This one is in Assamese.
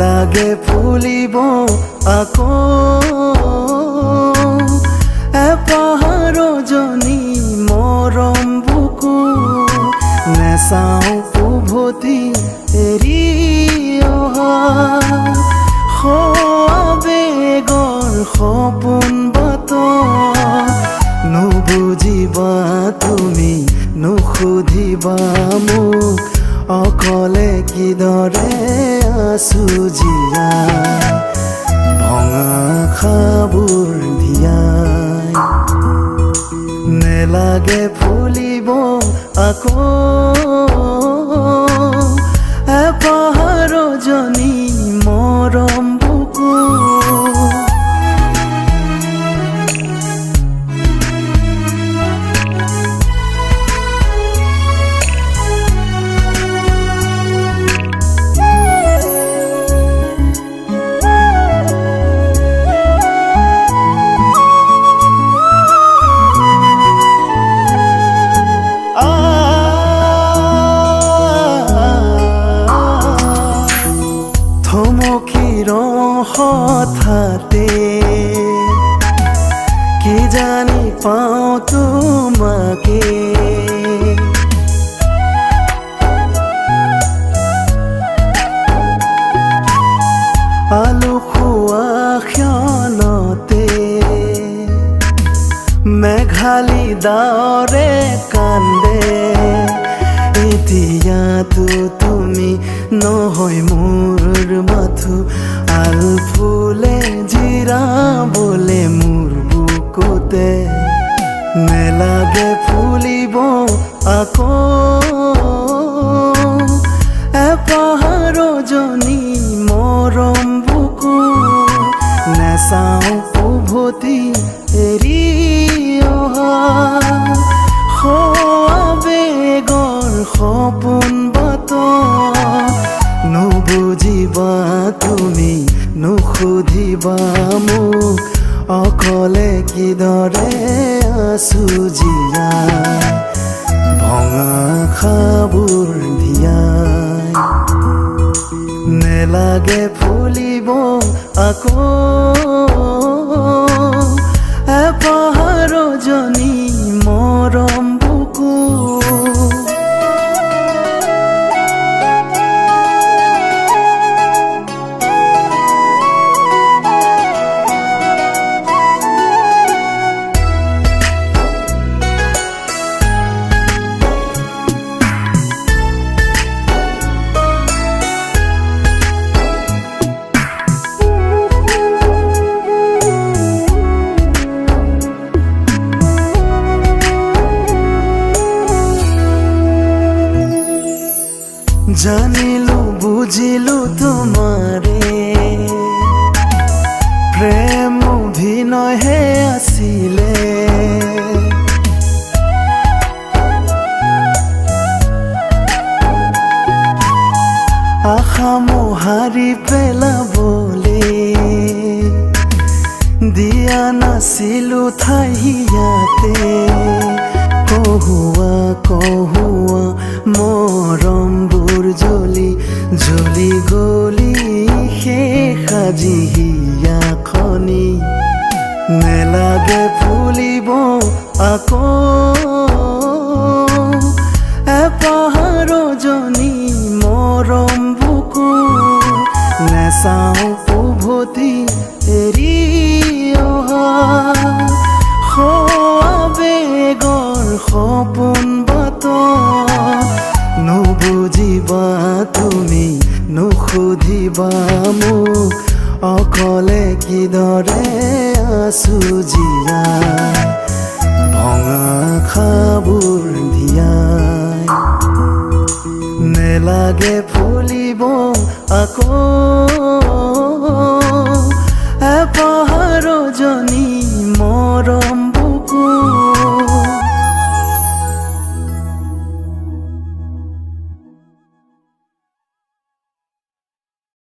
নেলাগে ফুলিব আকৌ এপাহাৰ জনী মৰম বুকু নেচাওঁ উভতি এৰি অহা আবেগৰ সপোন বাট নুবুজিবা তুমি নুসুধিবা মোক অকলে কিদৰে আছো জীয়াই ভঙা খাবোৰ ধিয়াই নেলাগে ফুলিব আকৌ এপাহাৰ জনী মৰম বুকু হঠাতে কি জানি পাওঁ তোমাকে আলু খোৱা ক্ষণতে মেঘালী ডাৱৰে কান্দে এতিয়াতো তুমি নহয় মোৰ মাথো আল ফুলে জিৰাবলে মোৰ বুকুতে নেলাগে ফুলিব আকৌ এপাহাৰ জনী মৰম বুকু নেচাওঁ উভতি এৰি অহা আবেগৰ সপোন বাট নুবুজিবা তুমি নুসুধিবা মোক অকলে কিদৰে আছো জীয়াই ভঙা খাবোৰ ধিয়াই নেলাগে ফুলিব আকৌ এপাহাৰ জনী মৰম বুকু জানিলো বুজিলো তোমাৰে প্ৰেম অভিনয়হে আছিলে আশা মোহাৰি পেলাবলে দিয়া নাছিলো ঠাই ইয়াতে কহুৱা কহুৱা মৰমবোৰ জ্বলি জ্বলি গলি শেষ আজি হিয়াখনি নেলাগে ফুলিব আকৌ এপাহাৰ জনী মৰম বুকু নেচাওঁ উভতি এৰি অহা আবেগৰ সপোন বাট নুবুজিবা তুমি নুসুধিবা মোক অকলে কিদৰে আছো জীয়াই ভঙা খাবোৰ ধিয়াই নেলাগে ফুলিব আকৌ